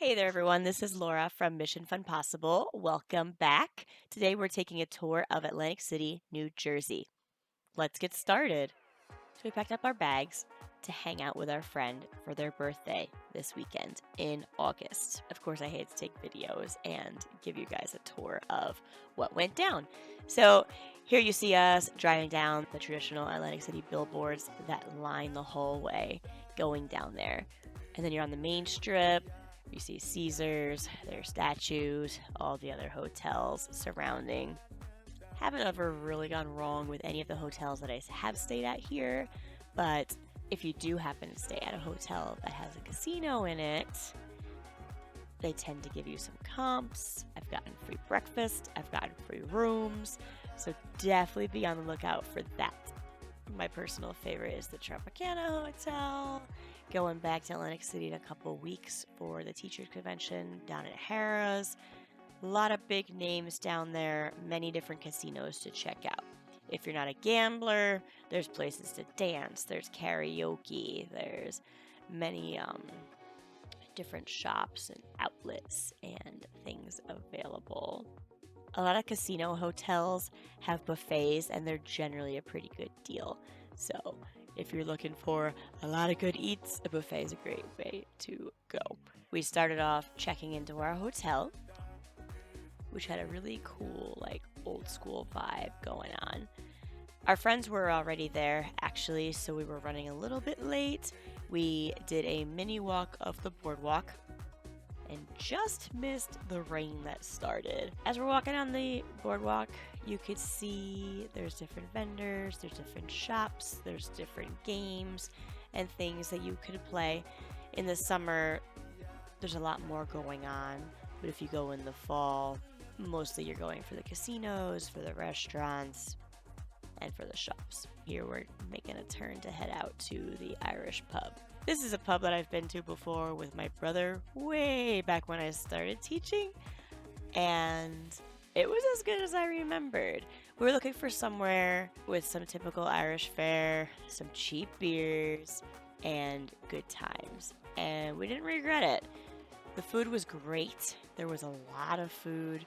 Hey there, everyone. This is Laura from Mission Fun Possible. Welcome back. Today we're taking a tour of Atlantic City, New Jersey. Let's get started. So, we packed up our bags to hang out with our friend for their birthday this weekend in August. Of course, I hate to take videos and give you guys a tour of what went down. So, here you see us driving down the traditional Atlantic City billboards that line the hallway going down there. And then you're on the main strip. You see Caesars, their statues, all the other hotels surrounding. Haven't ever really gone wrong with any of the hotels that I have stayed at here, but if you do happen to stay at a hotel that has a casino in it, they tend to give you some comps. I've gotten free breakfast, I've gotten free rooms, so definitely be on the lookout for that. My personal favorite is the Tropicana Hotel. Going back to Atlantic City in a couple weeks for the teachers convention down at Harrah's. A lot of big names down there, many different casinos to check out. If you're not a gambler, there's places to dance, there's karaoke, there's many different shops and outlets and things available. A lot of casino hotels have buffets, and they're generally a pretty good deal. So if you're looking for a lot of good eats, a buffet is a great way to go. We started off checking into our hotel, which had a really cool, old school vibe going on. Our friends were already there, actually, so we were running a little bit late. We did a mini walk of the boardwalk and just missed the rain that started. As we're walking on the boardwalk, you could see there's different vendors, there's different shops, there's different games and things that you could play. In the summer, there's a lot more going on, but if you go in the fall, mostly you're going for the casinos, for the restaurants, and for the shops. Here we're making a turn to head out to the Irish pub. This is a pub that I've been to before with my brother way back when I started teaching, and it was as good as I remembered. We were looking for somewhere with some typical Irish fare, some cheap beers, and good times, and we didn't regret it. The food was great. There was a lot of food.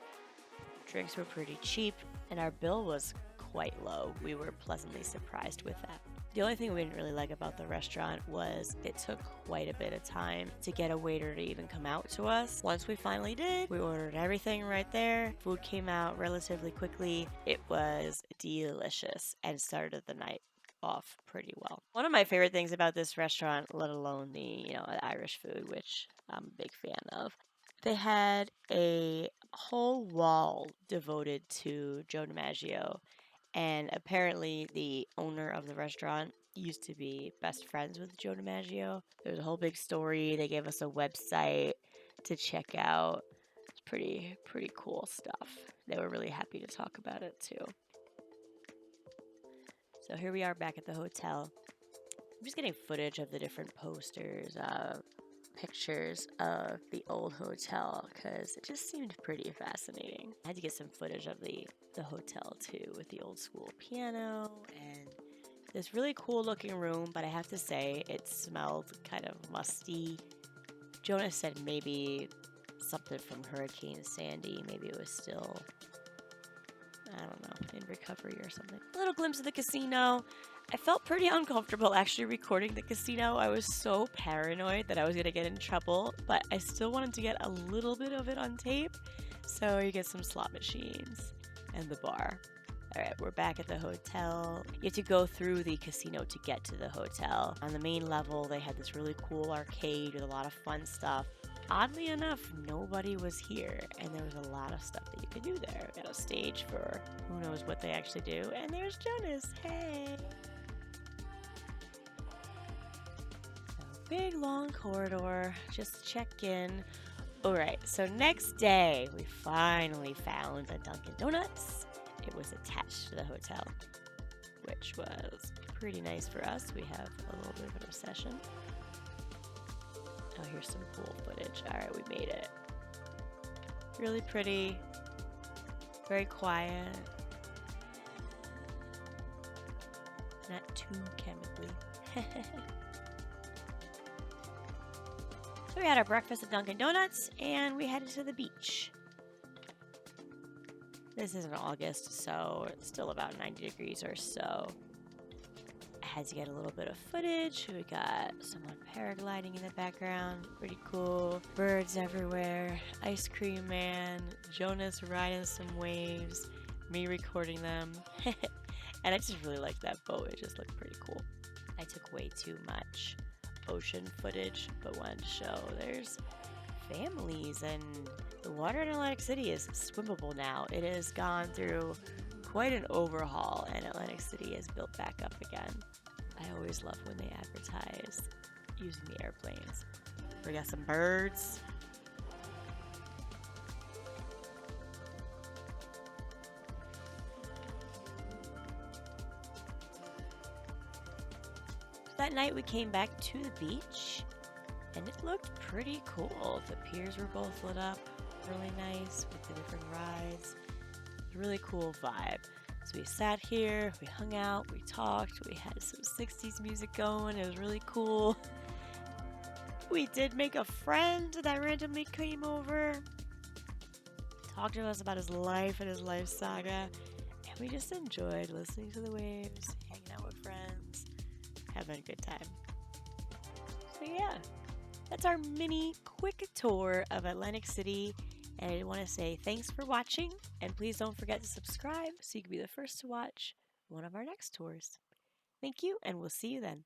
Drinks were pretty cheap, and our bill was quite low. We were pleasantly surprised with that. The only thing we didn't really like about the restaurant was it took quite a bit of time to get a waiter to even come out to us. Once we finally did, we ordered everything right there. Food came out relatively quickly. It was delicious and started the night off pretty well. One of my favorite things about this restaurant, let alone the Irish food, which I'm a big fan of, they had a whole wall devoted to Joe DiMaggio. And apparently, the owner of the restaurant used to be best friends with Joe DiMaggio. There's a whole big story. They gave us a website to check out. It's pretty cool stuff. They were really happy to talk about it too. So here we are back at the hotel. I'm just getting footage of the different posters, pictures of the old hotel because it just seemed pretty fascinating. I had to get some footage of the hotel too with the old school piano and this really cool looking room, but I have to say it smelled kind of musty. Jonas said maybe something from Hurricane Sandy, maybe it was still, I don't know, in recovery or something. A little glimpse of the casino. I felt pretty uncomfortable actually recording the casino. I was so paranoid that I was going to get in trouble, but I still wanted to get a little bit of it on tape. So you get some slot machines and the bar. All right, we're back at the hotel. You have to go through the casino to get to the hotel. On the main level, they had this really cool arcade with a lot of fun stuff. Oddly enough, nobody was here, and there was a lot of stuff that you could do there. Got a stage for who knows what they actually do, and there's Jonas. Hey! Big long corridor, just check in. Alright, so next day we finally found a Dunkin' Donuts. It was attached to the hotel, which was pretty nice for us. We have a little bit of an obsession. Oh, here's some pool footage. Alright, we made it. Really pretty, very quiet, not too chemically. So we had our breakfast at Dunkin' Donuts and we headed to the beach. This isn't August, so it's still about 90 degrees or so. I had to get a little bit of footage. We got someone paragliding in the background. Pretty cool. Birds everywhere. Ice cream man. Jonas riding some waves. Me recording them. And I just really liked that boat. It just looked pretty cool. I took way too much ocean footage, but wanted to show there's families, and the water in Atlantic City is swimmable now. It has gone through quite an overhaul, and Atlantic City is built back up again. I always love when they advertise using the airplanes. We got some birds. That night we came back to the beach, and it looked pretty cool. The piers were both lit up really nice with the different rides. A really cool vibe. So we sat here, we hung out, we talked, we had some 60s music going. It was really cool. We did make a friend that randomly came over, talked to us about his life and his life saga, and we just enjoyed listening to the waves, hanging out with friends, having a good time. So yeah, that's our mini quick tour of Atlantic City. And I want to say thanks for watching, and please don't forget to subscribe so you can be the first to watch one of our next tours. Thank you, and we'll see you then.